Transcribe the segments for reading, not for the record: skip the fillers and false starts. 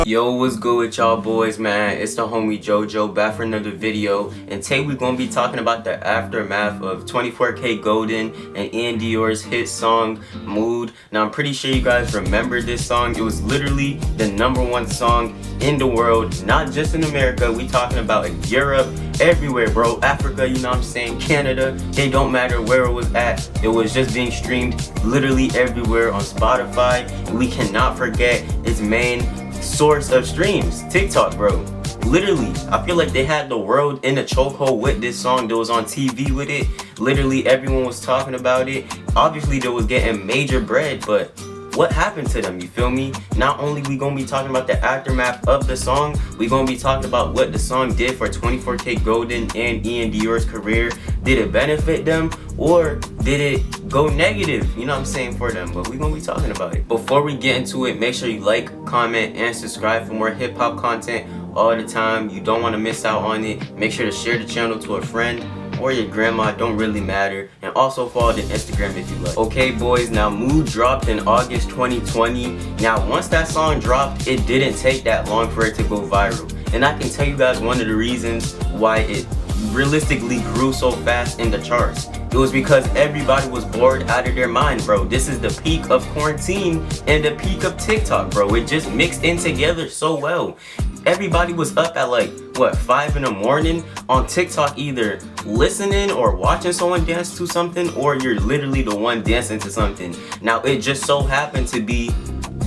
Yo, what's good with y'all boys, man? It's the homie JoJo back for another video, and today we're gonna be talking about the aftermath of 24kGoldn and Iann Dior's hit song Mood. Now I'm pretty sure you guys remember this song. It was literally the #1 song in the world, not just in America. We talking about Europe, everywhere, bro. Africa, you know what I'm saying, Canada, they don't matter where it was at. It was just being streamed literally everywhere on Spotify. And we cannot forget its main source of streams, TikTok, bro. Literally, I feel like they had the world in a chokehold with this song. That was on TV with it. Literally everyone was talking about it. Obviously they was getting major bread, but what happened to them, you feel me? Not only we gonna be talking about the aftermath of the song, we gonna be talking about what the song did for 24kGoldn and Iann Dior's career. Did it benefit them or did it go negative, you know what I'm saying, for them? But we gonna be talking about it. Before we get into it, make sure you like, comment, and subscribe for more hip-hop content all the time. You don't want to miss out on it. Make sure to share the channel to a friend or your grandma, don't really matter, and also follow the Instagram if you like. Okay boys, now Mood dropped in August 2020. Now once that song dropped, it didn't take that long for it to go viral, and I can tell you guys one of the reasons why it realistically grew so fast in the charts. It was because everybody was bored out of their mind, bro. This is the peak of quarantine and the peak of TikTok, bro. It just mixed in together so well. Everybody was up at like, what, 5 in the morning on TikTok, either listening or watching someone dance to something, or you're literally the one dancing to something. Now it just so happened to be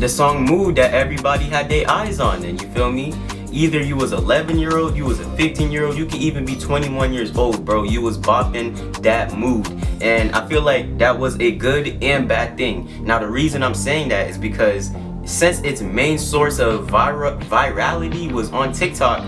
the song Mood that everybody had their eyes on, and you feel me? Either you was 11-year-old, you was a 15-year-old, you could even be 21 years old, bro. You was bopping that Mood. And I feel like that was a good and bad thing. Now the reason I'm saying that is because since its main source of virality was on TikTok,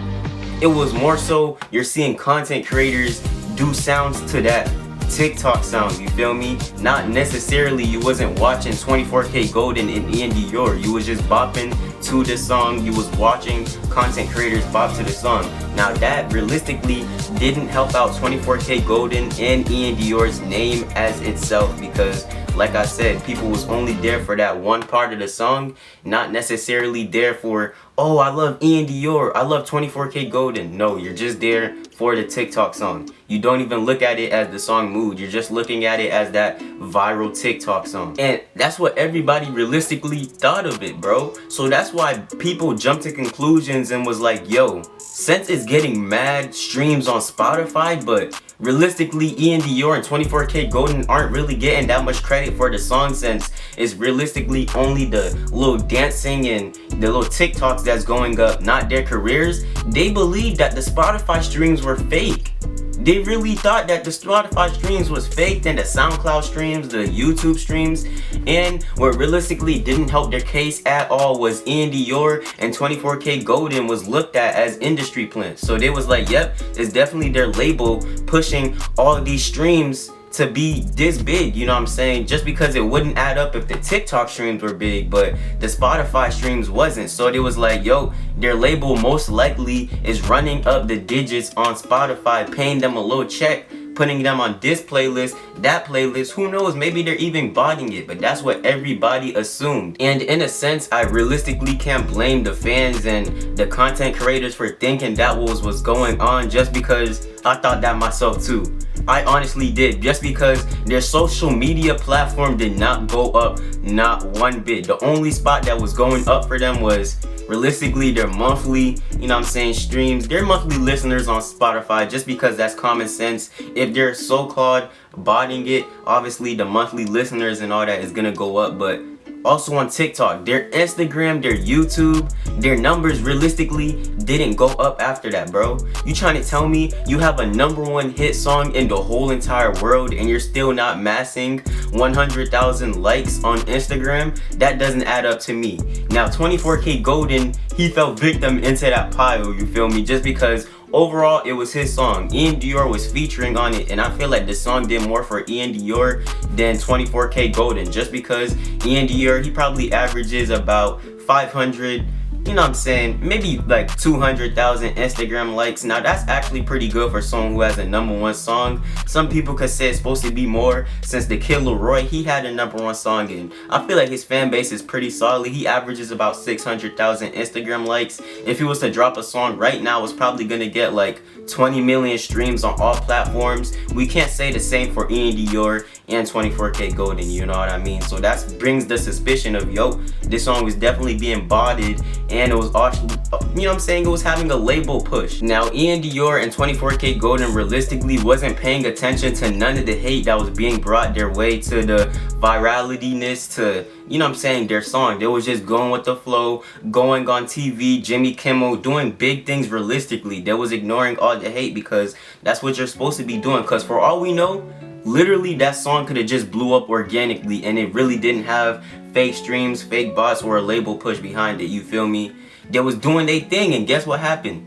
it was more so you're seeing content creators do sounds to that TikTok sound, you feel me? Not necessarily you wasn't watching 24kGoldn and Iann Dior. You was just bopping to the song. You was watching content creators bop to the song. Now that realistically didn't help out 24kGoldn and Iann Dior's name as itself, because like I said, people was only there for that one part of the song, not necessarily there for, oh, I love Iann Dior, I love 24kGoldn. No, you're just there for the TikTok song. You don't even look at it as the song Mood. You're just looking at it as that viral TikTok song. And that's what everybody realistically thought of it, bro. So that's why people jumped to conclusions and was like, yo, since it's getting mad streams on Spotify, but realistically Iann Dior and 24kGoldn aren't really getting that much credit for the song, since it's realistically only the little dancing and the little TikToks that's going up, not their careers. They believed that the Spotify streams were fake. They really thought that the Spotify streams was fake, and the SoundCloud streams, the YouTube streams. And what realistically didn't help their case at all was Iann Dior and 24kGoldn was looked at as industry plants. So they was like, yep, it's definitely their label pushing all these streams to be this big, you know what I'm saying? Just because it wouldn't add up if the TikTok streams were big, but the Spotify streams wasn't. So they was like, yo, their label most likely is running up the digits on Spotify, paying them a little check, putting them on this playlist, that playlist, who knows, maybe they're even botting it, but that's what everybody assumed. And in a sense, I realistically can't blame the fans and the content creators for thinking that was going on, just because I thought that myself too. I honestly did, just because their social media platform did not go up, not one bit. The only spot that was going up for them was realistically their monthly, you know what I'm saying, streams, their monthly listeners on Spotify, just because that's common sense. If they're so-called botting it, obviously the monthly listeners and all that is gonna go up. But also on TikTok, their Instagram, their YouTube, their numbers realistically didn't go up after that, bro. You trying to tell me you have a #1 hit song in the whole entire world and you're still not massing 100,000 likes on Instagram? That doesn't add up to me. Now 24kGoldn, he fell victim into that pile, you feel me? Just because overall it was his song. Iann Dior was featuring on it, and I feel like the song did more for Iann Dior than 24kGoldn, just because Iann Dior, he probably averages about 500 you know what I'm saying, maybe like 200,000 Instagram likes. Now that's actually pretty good for someone who has a #1 song. Some people could say it's supposed to be more, since the Kid Laroi, he had a #1 song, and I feel like his fan base is pretty solid. He averages about 600,000 Instagram likes. If he was to drop a song right now, it's probably gonna get like 20 million streams on all platforms. We can't say the same for Iann Dior and 24kGoldn, you know what I mean? So that brings the suspicion of, yo, this song was definitely being botted, and it was actually, you know what I'm saying, it was having a label push. Now Iann Dior and 24kGoldn realistically wasn't paying attention to none of the hate that was being brought their way, to the viralityness, to, you know what I'm saying, their song. They was just going with the flow, going on TV, Jimmy Kimmel, doing big things realistically. They was ignoring all the hate because that's what you're supposed to be doing, because for all we know, literally that song could have just blew up organically, and it really didn't have fake streams, fake bots, or a label push behind it, you feel me? They was doing their thing, and guess what happened?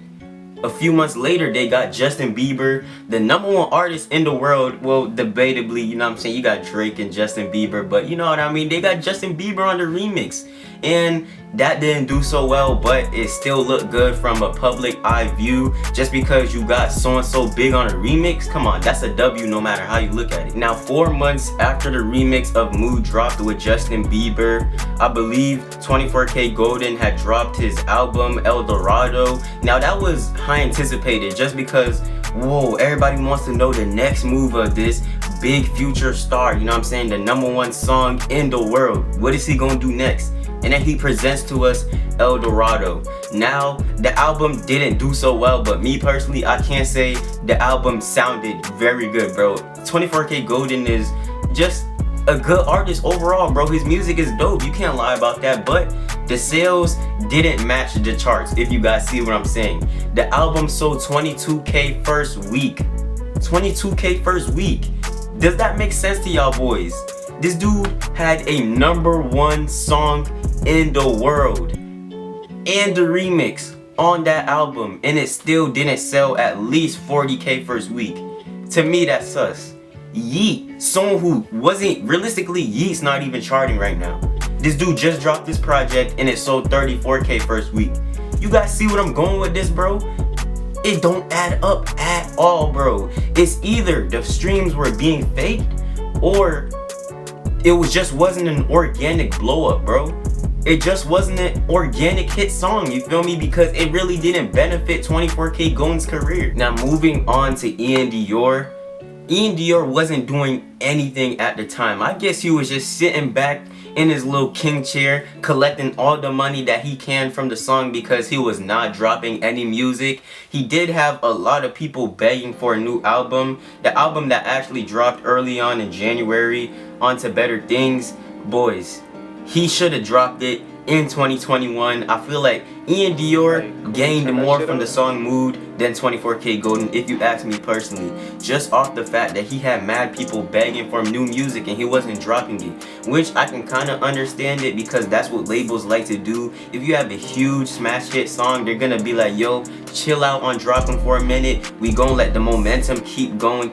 A few months later, they got Justin Bieber, the #1 artist in the world. Well, debatably, you know what I'm saying, you got Drake and Justin Bieber, but you know what I mean, they got Justin Bieber on the remix, and that didn't do so well, but it still looked good from a public eye view. Just because you got so-and-so big on a remix, come on, that's a W no matter how you look at it. Now 4 months after the remix of Mood dropped with Justin Bieber, I believe 24kGoldn had dropped his album El Dorado. Now that was high anticipated, just because, whoa, everybody wants to know the next move of this big future star, you know what I'm saying, the #1 song in the world. What is he gonna do next? And then he presents to us El Dorado. Now the album didn't do so well, but me personally, I can't say the album sounded very good, bro. 24kGoldn is just a good artist overall, bro. His music is dope, you can't lie about that, but the sales didn't match the charts, if you guys see what I'm saying. The album sold 22k first week. 22k first week. Does that make sense to y'all boys? This dude had a #1 song in the world and the remix on that album, and it still didn't sell at least 40k first week. To me, that's sus. Yeet, someone who wasn't, realistically, Yeet's not even charting right now. This dude just dropped this project and it sold 34k first week. You guys see what I'm going with this, bro? It don't add up at all, bro. It's either the streams were being faked, or it just wasn't an organic blow up, bro. It just wasn't an organic hit song, you feel me? Because it really didn't benefit 24kGoldn's career. Now moving on to Iann Dior. Iann Dior wasn't doing anything at the time. I guess he was just sitting back in his little king chair, collecting all the money that he can from the song, because he was not dropping any music. He did have a lot of people begging for a new album. The album that actually dropped early on in January, On to Better Things, boys, he should have dropped it in 2021. I feel like Iann Dior gained more from the song Mood than 24kGoldn, if you ask me personally, just off the fact that he had mad people begging for new music and he wasn't dropping it, which I can kind of understand it, because that's what labels like to do. If you have a huge smash hit song, they're gonna be like, yo, chill out on dropping for a minute, we gonna let the momentum keep going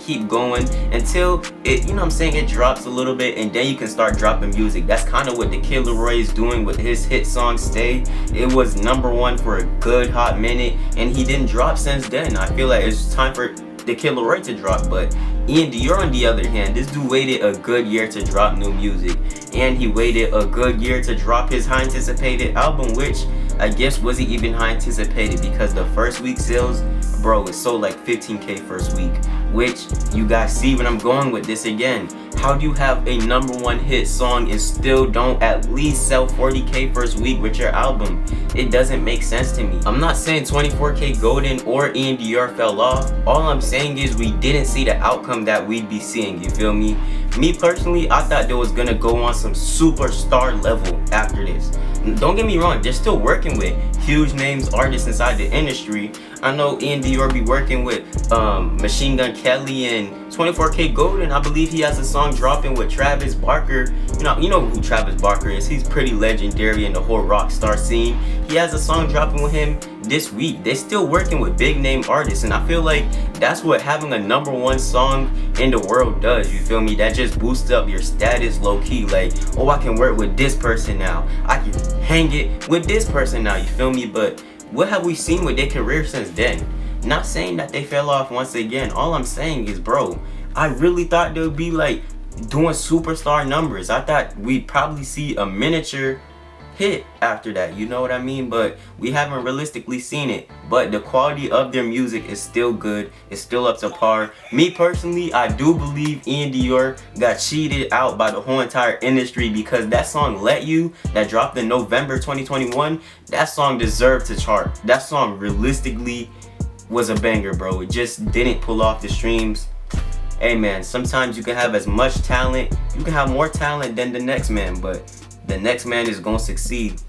until it, you know what I'm saying, it drops a little bit, and then you can start dropping music. That's kind of what the Kid Laroi is doing with his hit song Stay. It was #1 for a good hot minute, and he didn't drop since then. I feel like it's time for the Kid Laroi to drop. But Iann Dior, on the other hand, this dude waited a good year to drop new music, and he waited a good year to drop his high anticipated album, which I guess wasn't even high anticipated, because the first week sales, bro, it sold like 15k first week, which you guys see when I'm going with this again. How do you have a #1 hit song and still don't at least sell 40k first week with your album? It doesn't make sense to me. I'm not saying 24kGoldn or Iann Dior fell off. All I'm saying is we didn't see the outcome that we'd be seeing, you feel me? Me personally, I thought they was gonna go on some superstar level after this. Don't get me wrong, they're still working with huge names, artists inside the industry. I know Iann Dior be working with Machine Gun Kelly, and 24kGoldn, I believe he has a song dropping with Travis Barker. You know who Travis Barker is. He's pretty legendary in the whole rock star scene. He has a song dropping with him. this week. They still working with big name artists, and I feel like that's what having a #1 song in the world does. You feel me? That just boosts up your status low key. Like, oh, I can work with this person now. I can hang it with this person now. You feel me? But what have we seen with their career since then? Not saying that they fell off once again. All I'm saying is, bro, I really thought they would be like doing superstar numbers. I thought we'd probably see a miniature hit after that, you know what I mean? But we haven't realistically seen it. But the quality of their music is still good. It's still up to par. Me personally, I do believe Iann Dior got cheated out by the whole entire industry, because that song Let You that dropped in November 2021, that song deserved to chart. That song realistically was a banger, bro. It just didn't pull off the streams. Hey man, sometimes you can have as much talent, you can have more talent than the next man, but the next man is gonna succeed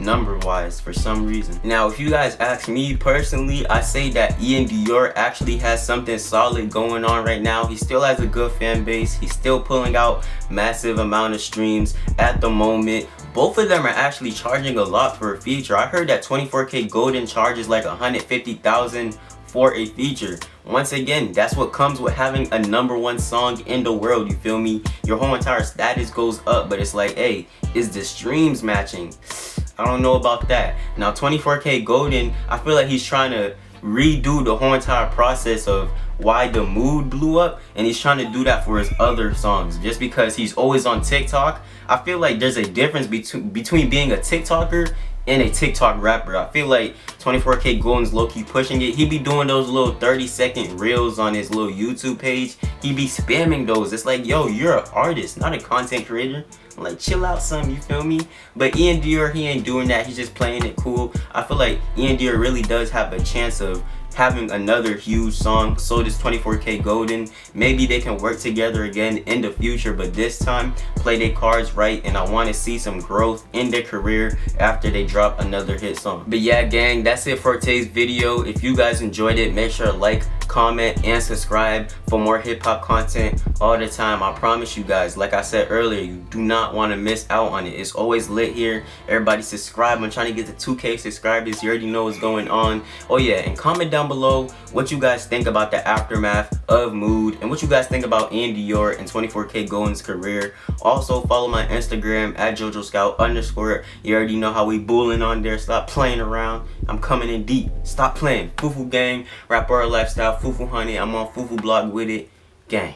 number wise for some reason. Now if you guys ask me personally, I say that Iann Dior actually has something solid going on right now. He still has a good fan base. He's still pulling out massive amount of streams at the moment. Both of them are actually charging a lot for a feature. I heard that 24kGoldn charges like 150,000 for a feature. Once again, that's what comes with having a #1 song in the world, you feel me? Your whole entire status goes up, but it's like, hey, is the streams matching? I don't know about that. Now 24kGoldn, I feel like he's trying to redo the whole entire process of why the Mood blew up, and he's trying to do that for his other songs. Just because he's always on TikTok, I feel like there's a difference between being a TikToker and a TikTok rapper. I feel like 24kGoldn's low-key pushing it. He be doing those little 30-second reels on his little YouTube page. He be spamming those. It's like, yo, you're an artist, not a content creator. Like, chill out some, you feel me? But Iann Dior, he ain't doing that. He's just playing it cool. I feel like Iann Dior really does have a chance of having another huge song. So does 24kGoldn. Maybe they can work together again in the future, but this time play their cards right, and I want to see some growth in their career after they drop another hit song. But yeah, gang, that's it for today's video. If you guys enjoyed it, make sure to like, comment, and subscribe for more hip-hop content all the time. I promise you guys, like I said earlier, you do not want to miss out on it. It's always lit here. Everybody subscribe. I'm trying to get to 2K subscribers. You already know what's going on. Oh yeah, and comment down below what you guys think about the aftermath of Mood, and what you guys think about Iann Dior and 24kGoldn's career. Also follow my Instagram at JoJo_. You already know how we bulling on there. Stop playing around. I'm coming in deep. Stop playing. Fufu gang, rapper lifestyle, Fufu honey. I'm on Fufu blog with it. Gang.